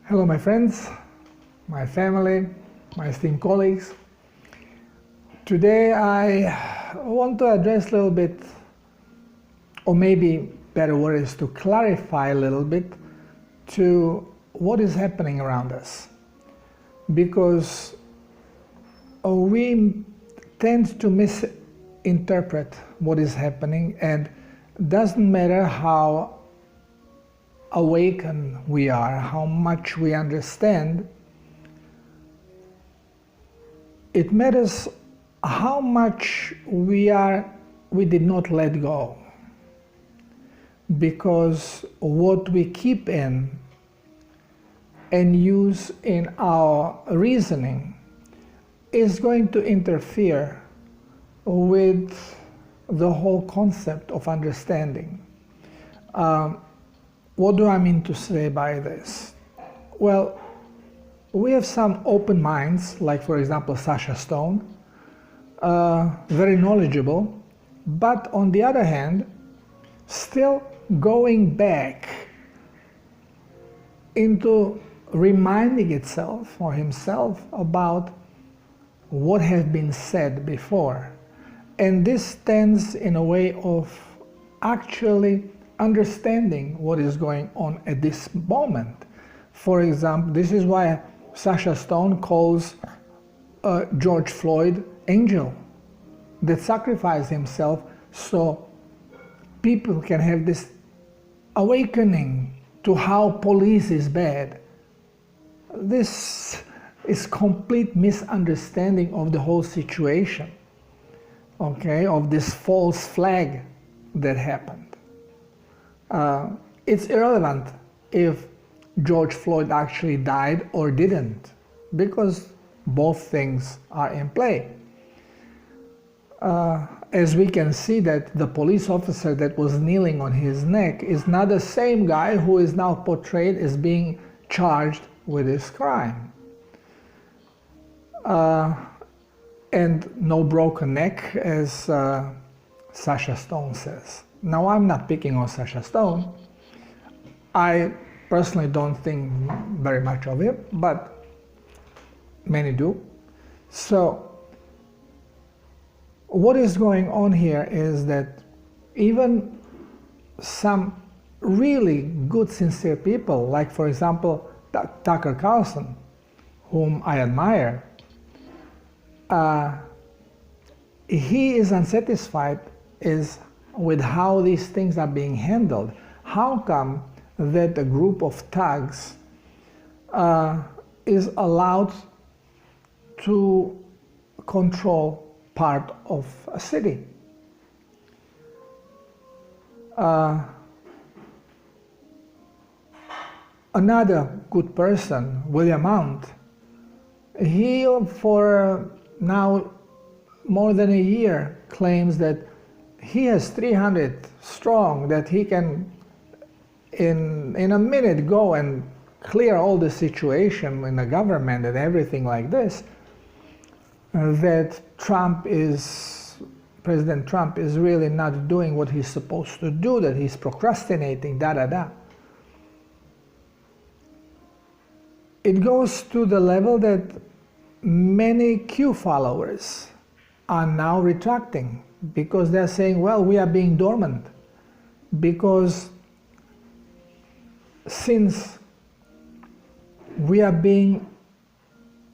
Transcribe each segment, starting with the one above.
Hello my friends, my family, my esteemed colleagues. Today I want to address a little bit, or maybe better word is to clarify a little bit to what is happening around us. Because we tend to misinterpret what is happening, and doesn't matter how awakened we are, how much we understand, it matters how much we did not let go. Because what we keep in and use in our reasoning is going to interfere with the whole concept of understanding. What do I mean to say by this? Well, we have some open minds, like for example Sasha Stone, very knowledgeable, but on the other hand, still going back into reminding itself or himself about what has been said before. And this stands in a way of actually understanding what is going on at this moment. For example, this is why Sasha Stone calls George Floyd angel that sacrificed himself so people can have this awakening to how police is bad. This is complete misunderstanding of the whole situation, okay, of this false flag that happened. It's irrelevant if George Floyd actually died or didn't, because both things are in play. As we can see that the police officer that was kneeling on his neck is not the same guy who is now portrayed as being charged with this crime. And no broken neck, as Sasha Stone says. Now, I'm not picking on Sasha Stone. I personally don't think very much of him, but many do. So, what is going on here is that even some really good, sincere people, like for example, Tucker Carlson, whom I admire, he is unsatisfied with how these things are being handled. How come that a group of thugs is allowed to control part of a city? Another good person, William Mount, he for now more than a year claims that he has 300 strong, that he can in a minute go and clear all the situation in the government and everything like this, that President Trump is really not doing what he's supposed to do, that he's procrastinating, da-da-da. It goes to the level that many Q followers are now retracting, because they're saying, well, we are being dormant, because since we are being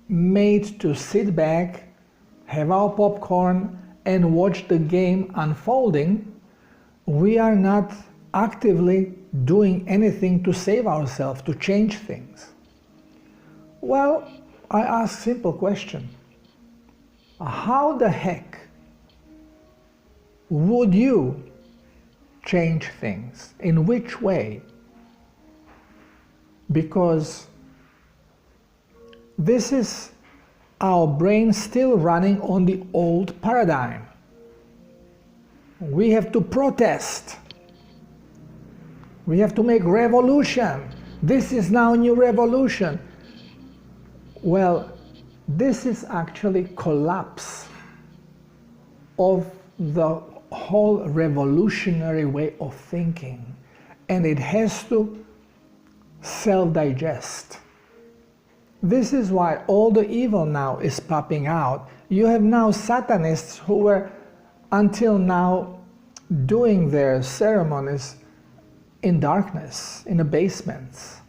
made to sit back, have our popcorn, and watch the game unfolding, we are not actively doing anything to save ourselves, to change things. Well, I ask a simple question. How the heck would you change things? In which way? Because this is our brain still running on the old paradigm. We have to protest. We have to make revolution. This is now a new revolution. Well, this is actually collapse of the whole revolutionary way of thinking, and it has to self-digest. This is why all the evil now is popping out. You have now Satanists who were until now doing their ceremonies in darkness, in the basements.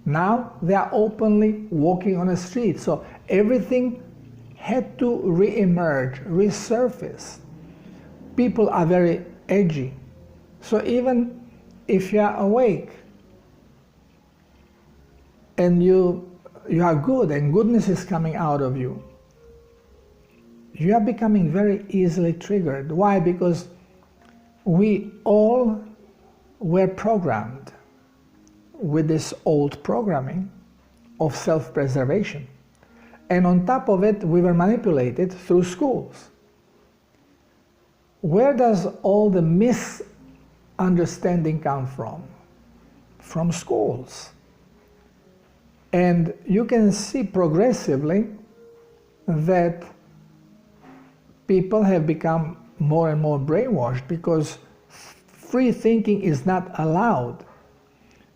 Now they are openly walking on the street. So everything had to re-emerge, resurface. People are very edgy. So even if you are awake and you are good and goodness is coming out of you, you are becoming very easily triggered. Why? Because we all were programmed with this old programming of self-preservation. And on top of it, we were manipulated through schools. Where does all the misunderstanding come from? From schools. And you can see progressively that people have become more and more brainwashed because free thinking is not allowed.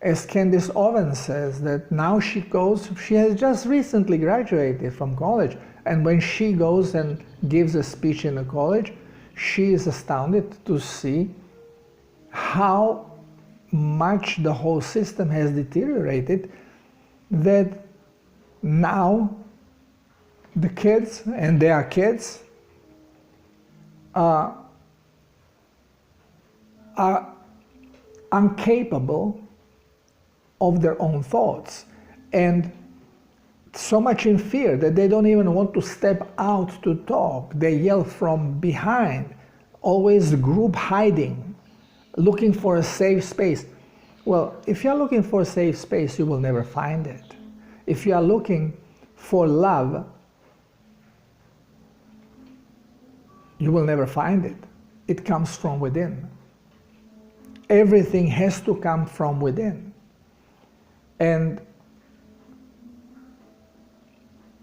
As Candace Owens says, that now she has just recently graduated from college, and when she goes and gives a speech in a college, she is astounded to see how much the whole system has deteriorated, that now the kids, and they are kids, are incapable of their own thoughts, and so much in fear that they don't even want to step out to talk. They yell from behind, always group hiding, looking for a safe space. Well, if you're looking for a safe space, you will never find it. If you are looking for love, you will never find it. It comes from within. Everything has to come from within. And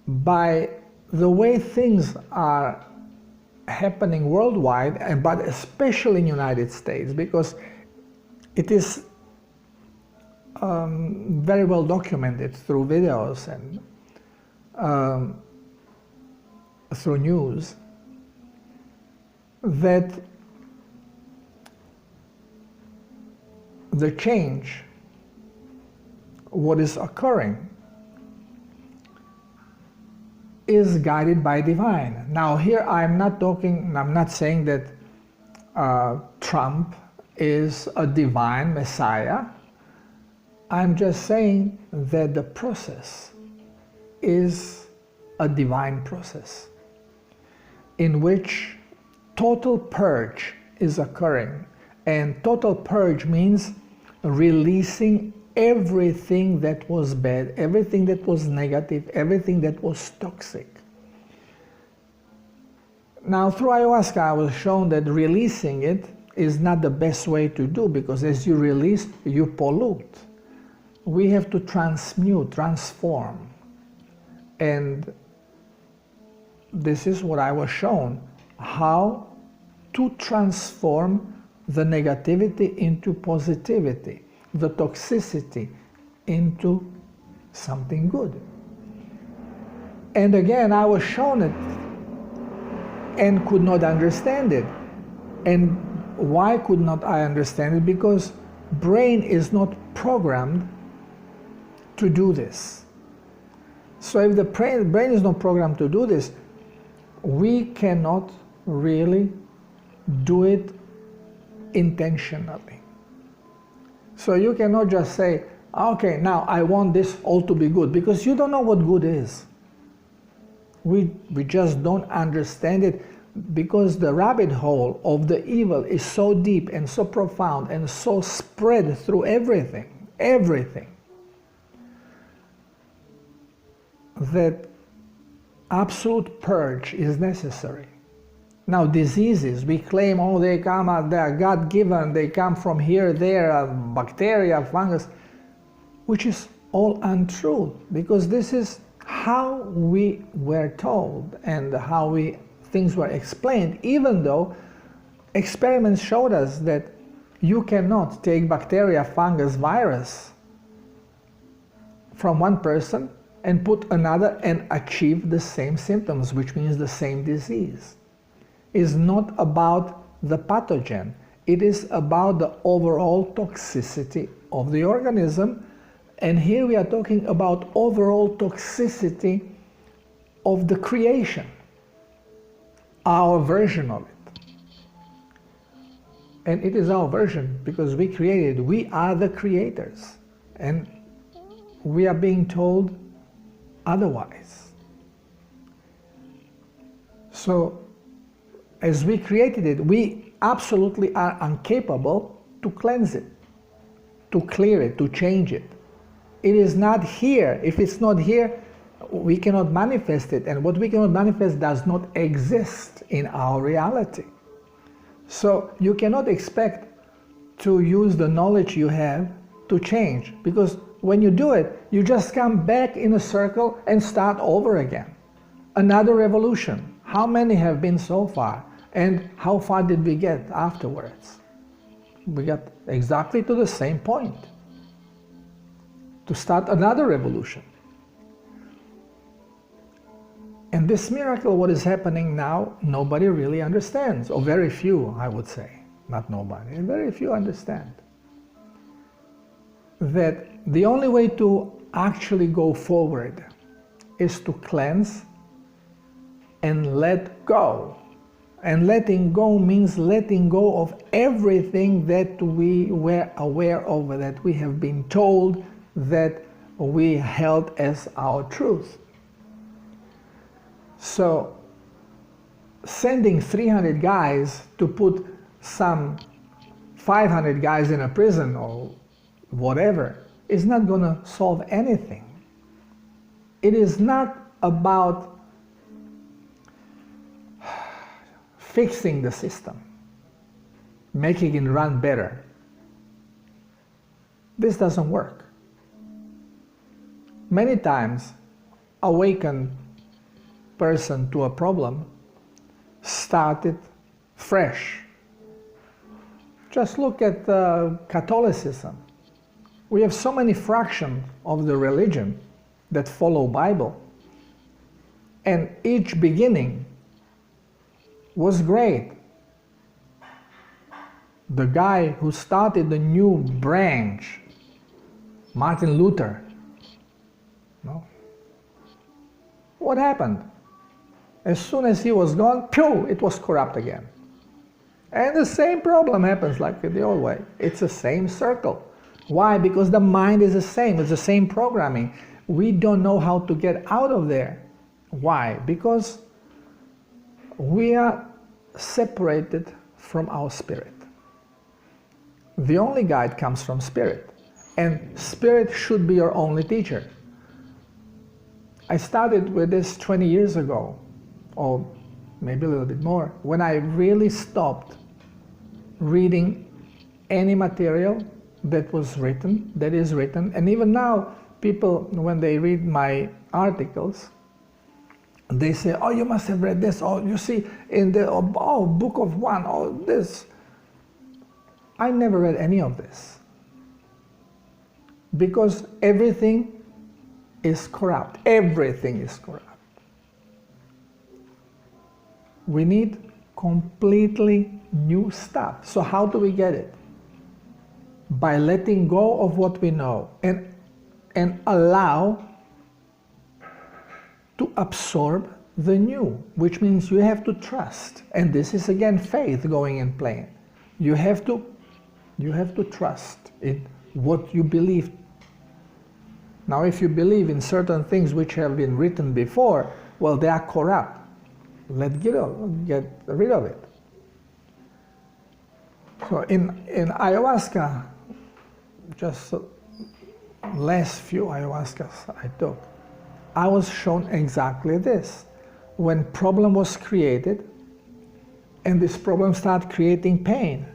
by the way things are happening worldwide, but especially in the United States, because it is very well documented through videos and through news, that the change, what is occurring, is guided by divine. Now here I'm not saying that Trump is a divine messiah. I'm just saying that the process is a divine process in which total purge is occurring. And total purge means releasing everything that was bad, everything that was negative, everything that was toxic. Now, through ayahuasca, I was shown that releasing it is not the best way to do, because as you release, you pollute. We have to transmute, transform. And this is what I was shown, how to transform the negativity into positivity, the toxicity into something good. And again, I was shown it and could not understand it. And why could not I understand it? Because brain is not programmed to do this. So if the brain is not programmed to do this, we cannot really do it intentionally. So you cannot just say, okay, now I want this all to be good, because you don't know what good is. We just don't understand it, because the rabbit hole of the evil is so deep and so profound and so spread through everything, that absolute purge is necessary. Now diseases, we claim, oh, they are God-given, they come from here, there, bacteria, fungus, which is all untrue, because this is how we were told and how things were explained, even though experiments showed us that you cannot take bacteria, fungus, virus from one person and put another and achieve the same symptoms, which means the same disease. It's not about the pathogen. It is about the overall toxicity of the organism. And here we are talking about overall toxicity of the creation, our version of it. And it is our version because we created, we are the creators. And we are being told otherwise. So, as we created it, we absolutely are incapable to cleanse it, to clear it, to change it. It is not here. If it's not here, we cannot manifest it. And what we cannot manifest does not exist in our reality. So you cannot expect to use the knowledge you have to change, because when you do it, you just come back in a circle and start over again. Another revolution. How many have been so far? And how far did we get afterwards? We got exactly to the same point, to start another revolution. And this miracle, what is happening now, nobody really understands, or very few, I would say. Not nobody, very few understand. That the only way to actually go forward is to cleanse and let go. And letting go means letting go of everything that we were aware of, that we have been told, that we held as our truth. So sending 300 guys to put some 500 guys in a prison or whatever is not going to solve anything. It is not about fixing the system, making it run better. This doesn't work. Many times, awakened person to a problem started fresh. Just look at Catholicism. We have so many fractions of the religion that follow Bible, and each beginning was great. The guy who started the new branch, Martin Luther, no? What happened? As soon as he was gone, pew, it was corrupt again. And the same problem happens like the old way. It's the same circle. Why? Because the mind is the same. It's the same programming. We don't know how to get out of there. Why? Because we are separated from our spirit. The only guide comes from spirit. And spirit should be your only teacher. I started with this 20 years ago, or maybe a little bit more, when I really stopped reading any material that is written, and even now people, when they read my articles, they say, oh, you must have read this, or you see in the book of one, or this. I never read any of this, because everything is corrupt. Everything is corrupt. We need completely new stuff. So how do we get it? By letting go of what we know and allow to absorb the new, which means you have to trust. And this is again faith going in play. You have to trust in what you believe. Now, if you believe in certain things which have been written before, well, they are corrupt. Get rid of it. So in ayahuasca, just last few ayahuascas I took, I was shown exactly this. When problem was created, and this problem started creating pain,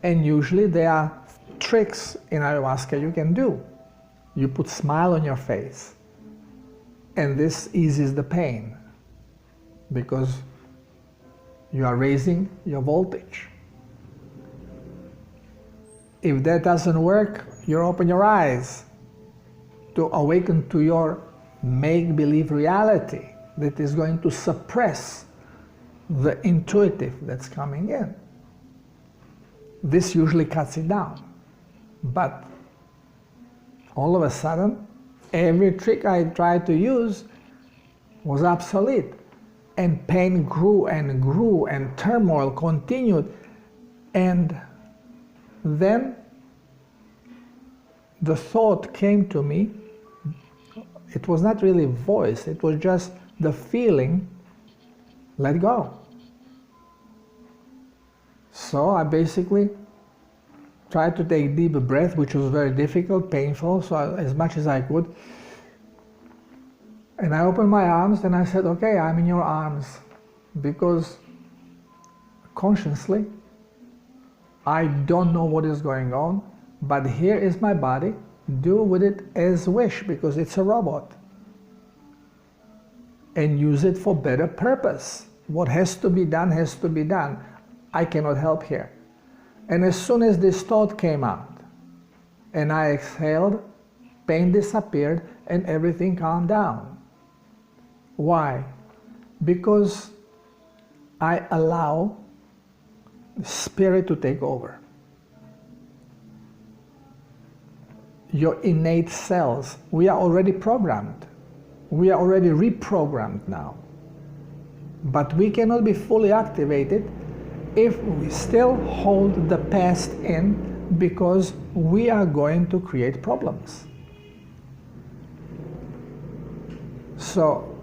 and usually there are tricks in ayahuasca you can do. You put smile on your face, and this eases the pain, because you are raising your voltage. If that doesn't work, you open your eyes to awaken to your make-believe reality that is going to suppress the intuitive that's coming in. This usually cuts it down. But all of a sudden, every trick I tried to use was obsolete. And pain grew and grew and turmoil continued. And then the thought came to me. It was not really voice, it was just the feeling, let go. So I basically tried to take deep breath, which was very difficult, painful, so as much as I could. And I opened my arms and I said, okay, I'm in your arms, because consciously, I don't know what is going on, but here is my body, do with it as wish, because it's a robot. And use it for better purpose. What has to be done has to be done. I cannot help here. And as soon as this thought came out, and I exhaled, pain disappeared, and everything calmed down. Why? Because I allow spirit to take over. Your innate cells, we are already programmed. We are already reprogrammed now. But we cannot be fully activated if we still hold the past in, because we are going to create problems. So,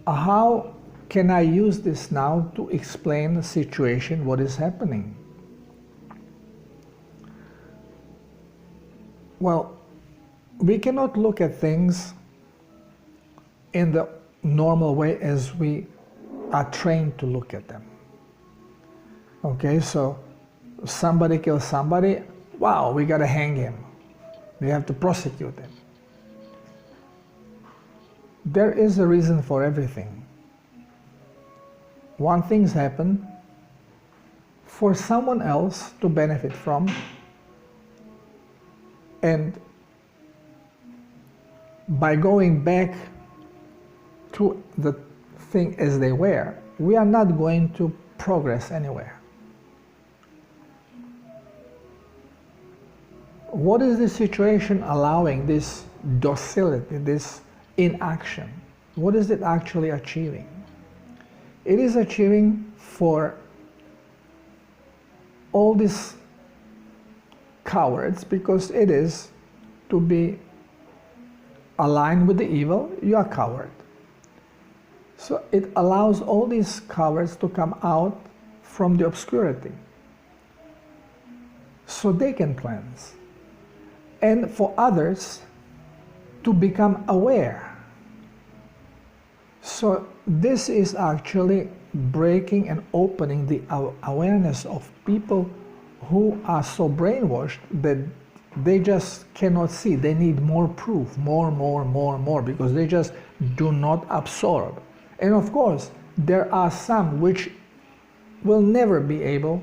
how can I use this now to explain the situation, what is happening? Well, we cannot look at things in the normal way as we are trained to look at them. Okay, so somebody kills somebody, wow, we gotta hang him. We have to prosecute him. There is a reason for everything. One thing's happened for someone else to benefit from, and by going back to the thing as they were, we are not going to progress anywhere. What is the situation allowing this docility, this inaction? What is it actually achieving? It is achieving for all these cowards, because it is to be aligned with the evil, you are a coward. So it allows all these cowards to come out from the obscurity, so they can cleanse. And for others to become aware. So this is actually breaking and opening the awareness of people who are so brainwashed that they just cannot see. They need more proof, more, because they just do not absorb. And of course, there are some which will never be able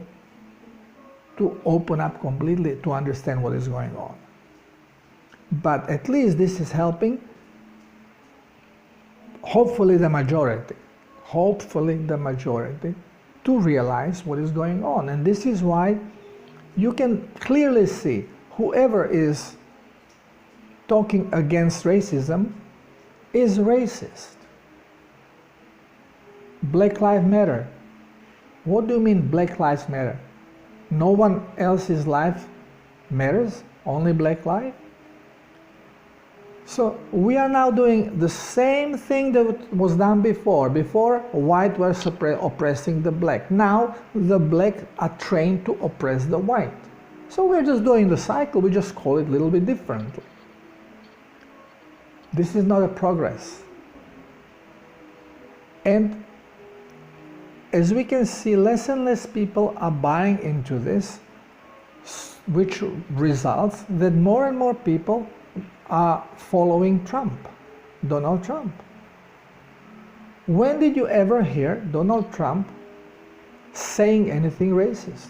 to open up completely to understand what is going on. But at least this is helping, hopefully the majority, to realize what is going on. And this is why you can clearly see whoever is talking against racism is racist. Black Lives Matter. What do you mean Black Lives Matter? No one else's life matters? Only black life? So we are now doing the same thing that was done before. Before, white were oppressing the black. Now the black are trained to oppress the white. So we're just doing the cycle, we just call it a little bit differently. This is not a progress. And as we can see, less and less people are buying into this, which results that more and more people are following Trump, Donald Trump. When did you ever hear Donald Trump saying anything racist?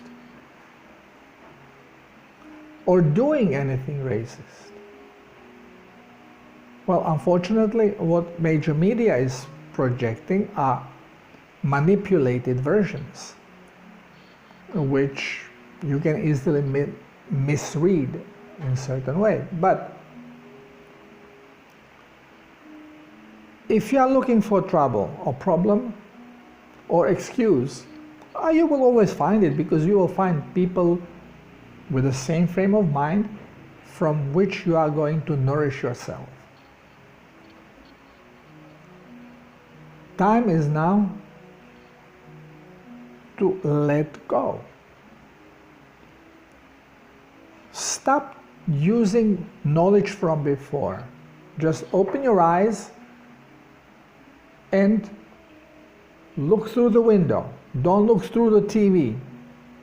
or doing anything racist. Well, unfortunately, what major media is projecting are manipulated versions, which you can easily misread in certain way. But if you are looking for trouble or problem or excuse, you will always find it, because you will find people with the same frame of mind from which you are going to nourish yourself. Time is now to let go. Stop using knowledge from before. Just open your eyes and look through the window. Don't look through the TV.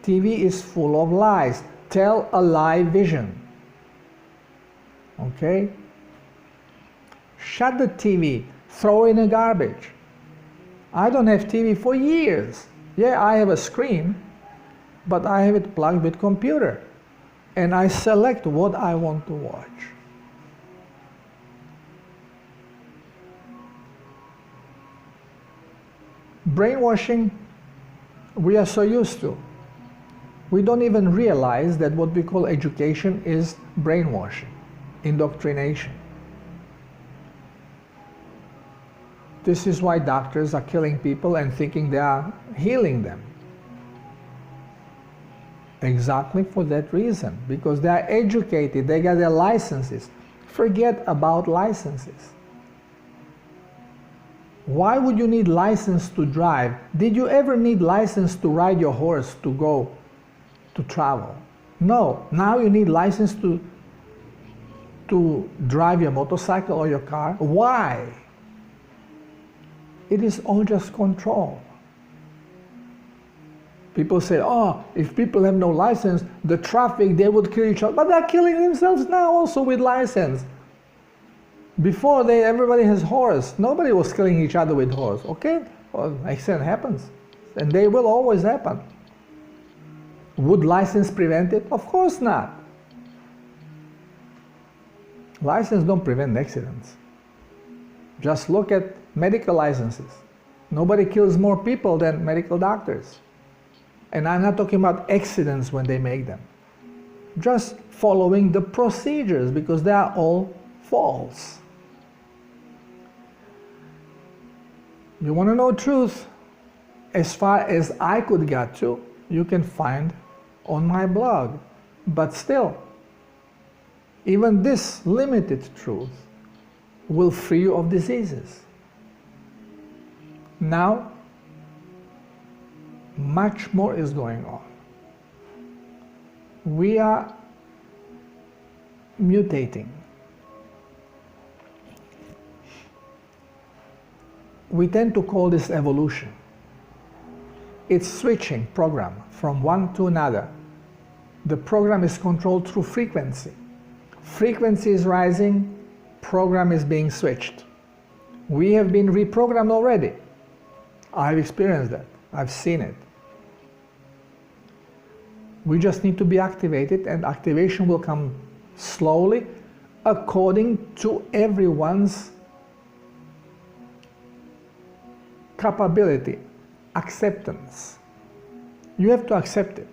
TV is full of lies. Tell a lie vision. Okay? Shut the TV. Throw it in the garbage. I don't have TV for years. Yeah, I have a screen, but I have it plugged with computer. And I select what I want to watch. Brainwashing, we are so used to. We don't even realize that what we call education is brainwashing, indoctrination. This is why doctors are killing people and thinking they are healing them. Exactly for that reason, because they are educated, they got their licenses. Forget about licenses. Why would you need license to drive? Did you ever need license to ride your horse to go to travel? No. Now you need license to drive your motorcycle or your car. Why? It is all just control. People say, oh, if people have no license, the traffic, they would kill each other. But they're killing themselves now also with license. Before, everybody has horse. Nobody was killing each other with horse. Okay, well, accident happens. And they will always happen. Would license prevent it? Of course not. License don't prevent accidents. Just look at medical licenses. Nobody kills more people than medical doctors. And I'm not talking about accidents when they make them. Just following the procedures, because they are all false. You want to know truth? As far as I could get to, you can find on my blog. But still, even this limited truth will free you of diseases. Now, much more is going on. We are mutating. We tend to call this evolution. It's switching program from one to another. The program is controlled through frequency. Frequency is rising, program is being switched. We have been reprogrammed already. I've experienced that. I've seen it. We just need to be activated, and activation will come slowly according to everyone's capability, acceptance. You have to accept it,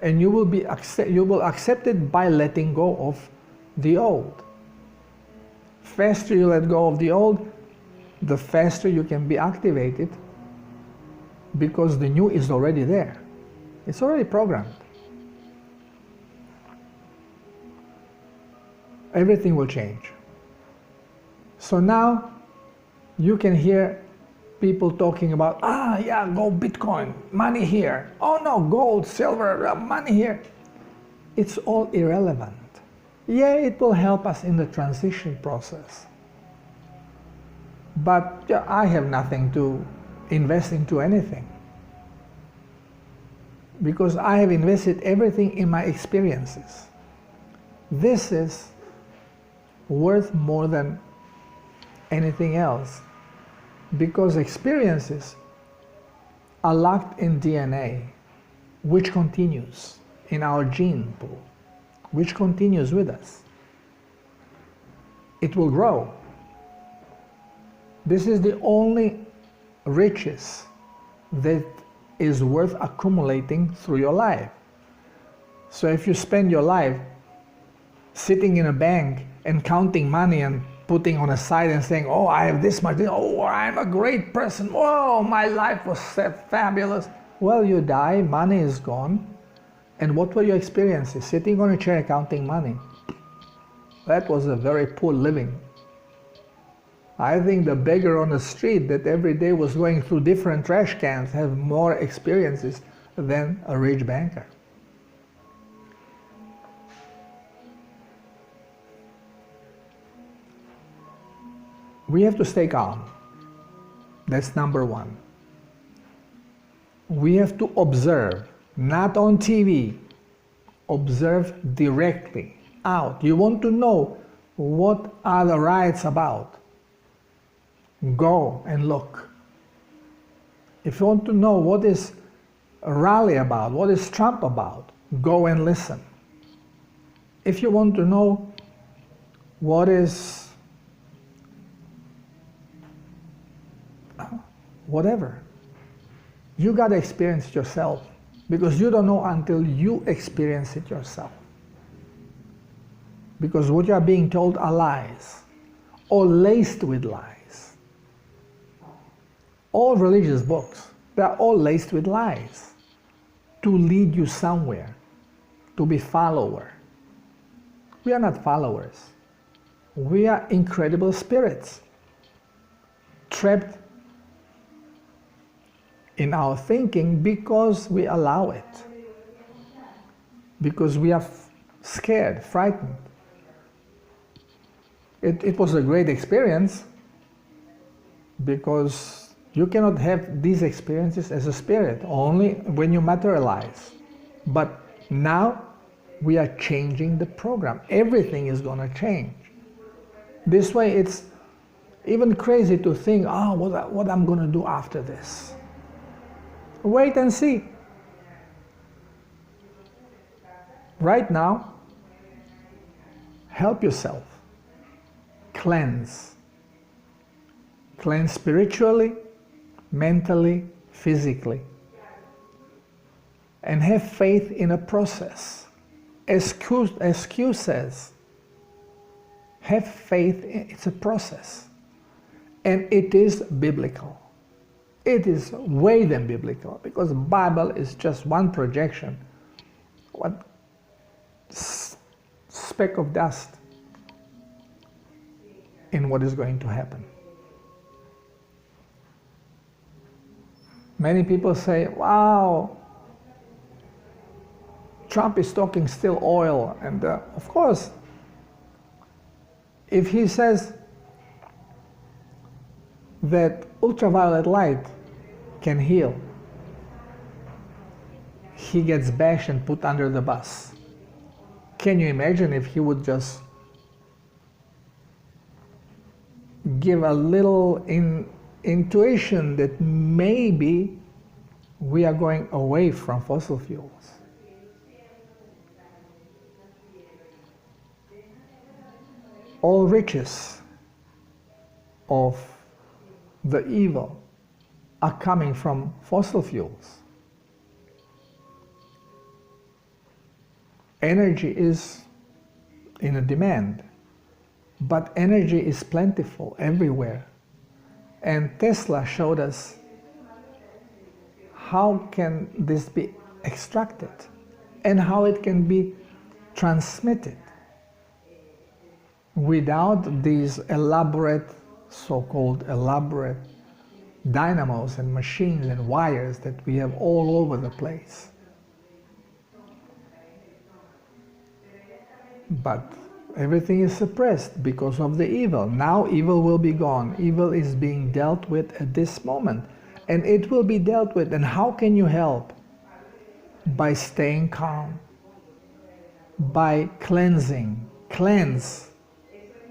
and you will accept it by letting go of the old. Faster you let go of the old, the faster you can be activated, because the new is already there. It's already programmed. Everything will change. So now you can hear people talking about, yeah, go Bitcoin, money here. Oh no, gold, silver, money here. It's all irrelevant. Yeah, it will help us in the transition process. But yeah, I have nothing to invest into anything, because I have invested everything in my experiences. This is worth more than anything else, because experiences are locked in DNA, which continues in our gene pool. which continues with us. It will grow. This is the only riches that is worth accumulating through your life. So if you spend your life sitting in a bank and counting money and putting on a side and saying, oh, I have this much, oh, I'm a great person, oh, my life was fabulous. Well, you die, money is gone, and what were your experiences? Sitting on a chair counting money. That was a very poor living. I think the beggar on the street that every day was going through different trash cans have more experiences than a rich banker. We have to stay calm. That's number one. We have to observe, not on TV. Observe directly, out. You want to know what are the riots about? Go and look. If you want to know what is a rally about, what is Trump about, go and listen. If you want to know what is whatever, you got to experience it yourself, because you don't know until you experience it yourself. Because what you are being told are lies, or laced with lies. All religious books, they're all laced with lies to lead you somewhere, to be follower. We are not followers. We are incredible spirits, trapped in our thinking because we allow it, because we are scared, frightened. It was a great experience, because you cannot have these experiences as a spirit, only when you materialize. But now we are changing the program. Everything is going to change. This way it's even crazy to think, oh, what I'm going to do after this. Wait and see. Right now, help yourself. Cleanse. Cleanse spiritually, mentally, physically. And have faith in a process. As Q says, have faith, it's a process. And it is biblical. It is way than biblical, because the Bible is just one projection. What speck of dust in what is going to happen. Many people say, wow, Trump is talking still oil. And of course, if he says that ultraviolet light can heal, he gets bashed and put under the bus. Can you imagine if he would just give a little intuition that maybe we are going away from fossil fuels? All riches of the evil are coming from fossil fuels. Energy is in a demand, but energy is plentiful everywhere. And Tesla showed us how can this be extracted and how it can be transmitted without these elaborate, so-called elaborate dynamos and machines and wires that we have all over the place. But everything is suppressed because of the evil. Now evil will be gone. Evil is being dealt with at this moment, and it will be dealt with. And how can you help? By staying calm, by cleansing. Cleanse.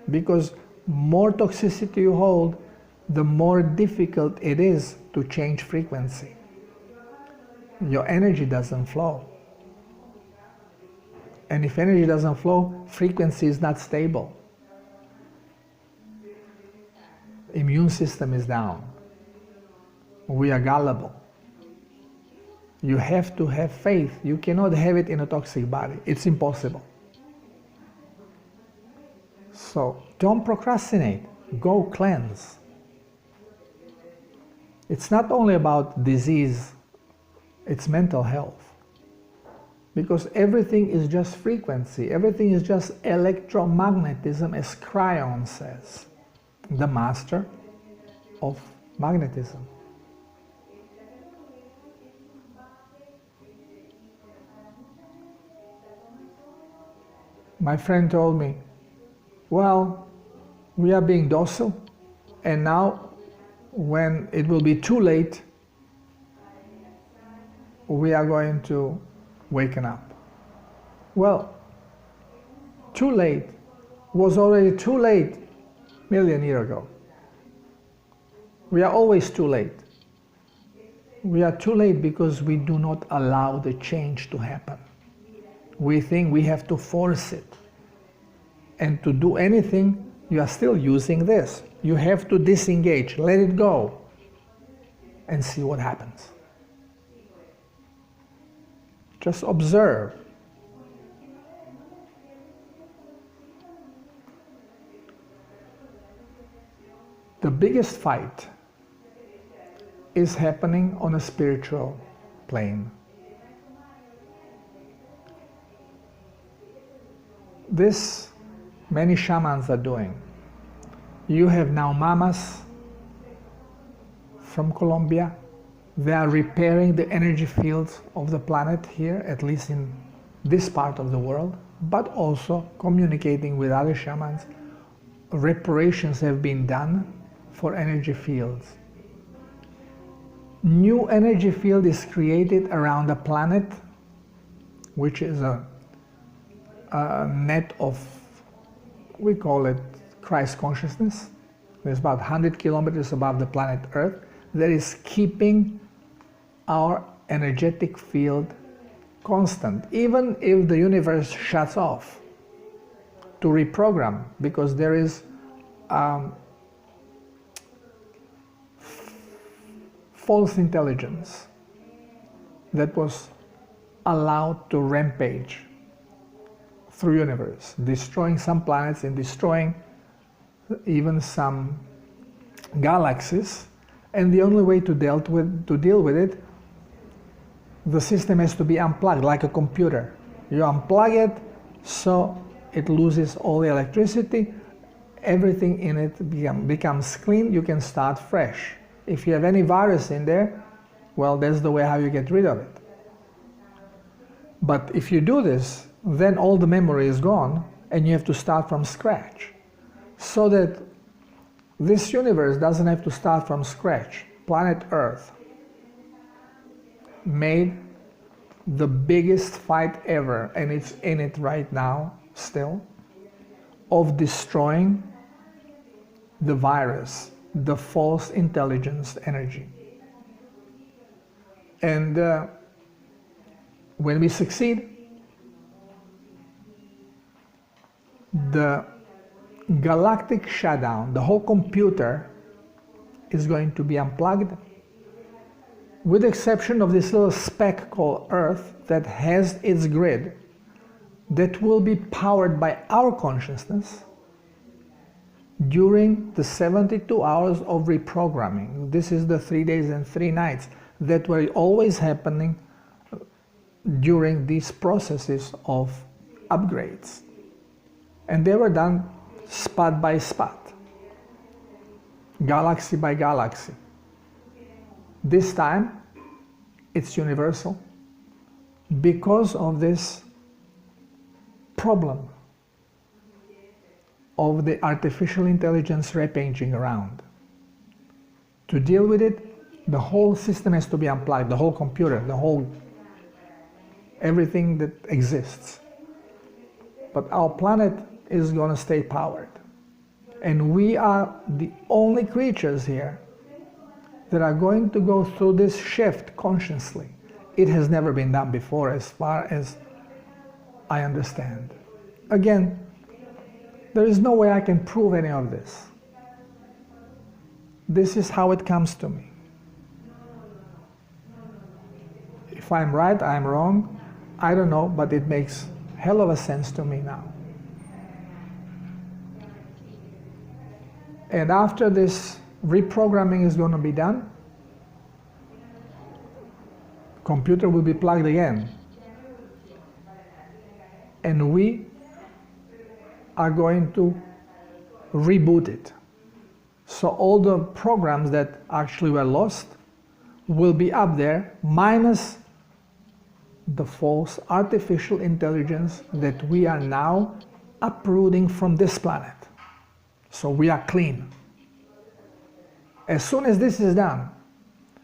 Because more toxicity you hold, the more difficult it is to change frequency. Your energy doesn't flow. And if energy doesn't flow, frequency is not stable. Immune system is down. We are gullible. You have to have faith. You cannot have it in a toxic body. It's impossible. So don't procrastinate. Go cleanse. It's not only about disease, it's mental health. Because everything is just frequency. Everything is just electromagnetism, as Cryon says, the master of magnetism. My friend told me, well, we are being docile, and now when it will be too late, we are going to waken up. Well, too late was already too late a million years ago. We are always too late. We are too late because we do not allow the change to happen. We think we have to force it. And to do anything, you are still using this. You have to disengage, let it go, and see what happens. Just observe. The biggest fight is happening on a spiritual plane. This many shamans are doing. You have now mamas from Colombia. They are repairing the energy fields of the planet here, at least in this part of the world, but also communicating with other shamans. Reparations have been done for energy fields. New energy field is created around the planet, which is a net of, we call it Christ consciousness. It's about 100 kilometers above the planet Earth, that is keeping our energetic field constant, even if the universe shuts off, to reprogram, because there is false intelligence that was allowed to rampage through universe, destroying some planets and destroying even some galaxies. And the only way to deal with it, the system has to be unplugged, like a computer. You unplug it, so it loses all the electricity, everything in it becomes clean, you can start fresh. If you have any virus in there, well, that's the way how you get rid of it. But if you do this, then all the memory is gone, and you have to start from scratch. So that this universe doesn't have to start from scratch. Planet Earth made the biggest fight ever, and it's in it right now still, of destroying the virus, the false intelligence energy. And when we succeed, the galactic shutdown, the whole computer is going to be unplugged, with the exception of this little speck called Earth that has its grid, that will be powered by our consciousness during the 72 hours of reprogramming. This is the 3 days and 3 nights that were always happening during these processes of upgrades. And they were done spot by spot, galaxy by galaxy. This time, it's universal because of this problem of the artificial intelligence rampaging around. To deal with it, the whole system has to be unplugged, the whole computer, everything that exists. But our planet is going to stay powered. And we are the only creatures here that are going to go through this shift consciously. It has never been done before as far as I understand. Again, there is no way I can prove any of this. This is how it comes to me. If I'm right, I'm wrong, I don't know, but it makes hell of a sense to me now. And after this reprogramming is going to be done, computer will be plugged again. And we are going to reboot it. So all the programs that actually were lost will be up there, minus the false artificial intelligence that we are now uprooting from this planet. So we are clean. As soon as this is done,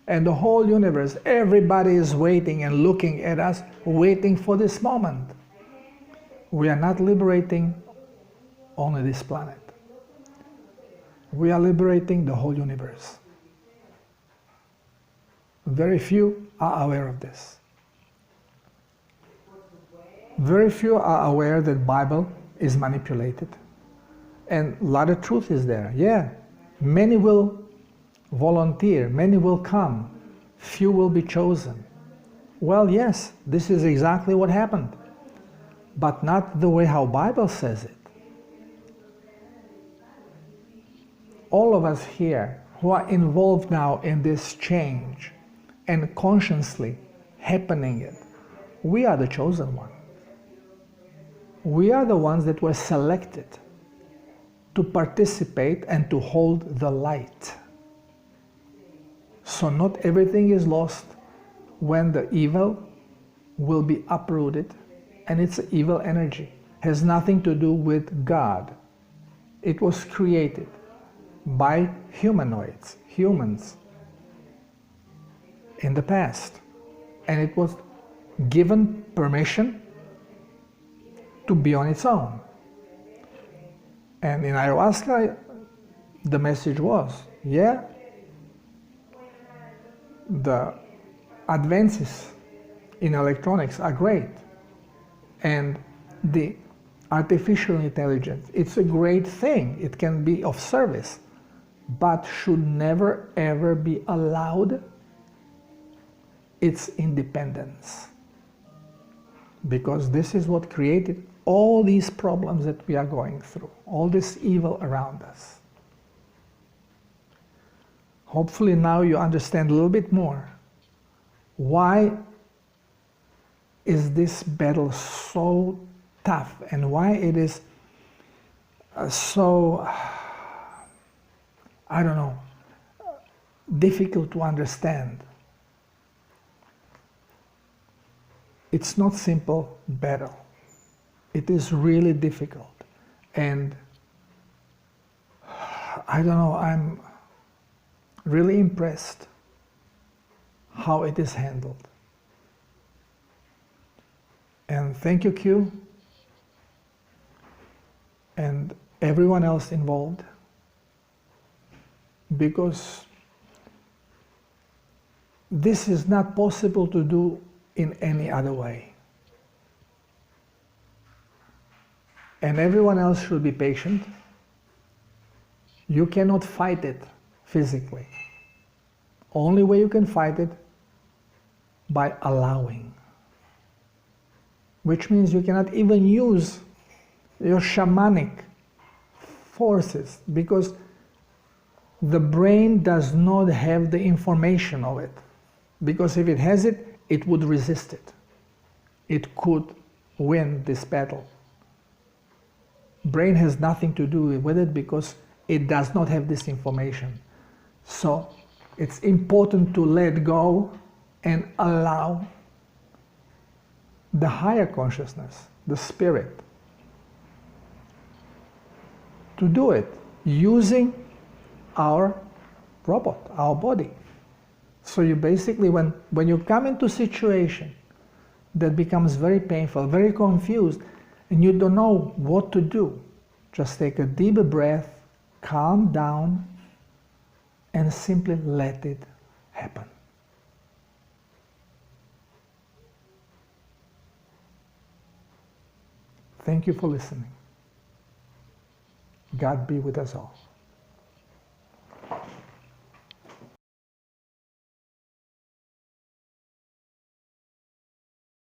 and the whole universe, everybody is waiting and looking at us, waiting for this moment. We are not liberating only this planet. We are liberating the whole universe. Very few are aware of this. Very few are aware that the Bible is manipulated. And a lot of truth is there. Yeah, many will volunteer, many will come, few will be chosen. Well, yes, this is exactly what happened, but not the way how Bible says it. All of us here who are involved now in this change and consciously happening it, we are the chosen one. We are the ones that were selected to participate and to hold the light. So not everything is lost when the evil will be uprooted, and it's evil energy. It has nothing to do with God. It was created by humanoids, humans, in the past. And it was given permission to be on its own. And in ayahuasca, the message was, yeah, the advances in electronics are great. And the artificial intelligence, it's a great thing. It can be of service, but should never ever be allowed its independence. Because this is what created all these problems that we are going through, all this evil around us. Hopefully now you understand a little bit more. Why is this battle so tough, and why it is so, I don't know, difficult to understand. It's not simple battle. It is really difficult. And I don't know, I'm really impressed how it is handled. And thank you, Q, and everyone else involved, because this is not possible to do in any other way. And everyone else should be patient. You cannot fight it physically. Only way you can fight it by allowing. Which means you cannot even use your shamanic forces, because the brain does not have the information of it. Because if it has it, it would resist it. It could win this battle. Brain has nothing to do with it because it does not have this information. So it's important to let go and allow the higher consciousness, the spirit, to do it using our robot, our body. So you basically, when you come into a situation that becomes very painful, very confused, and you don't know what to do, just take a deep breath, calm down, and simply let it happen. Thank you for listening. God be with us all.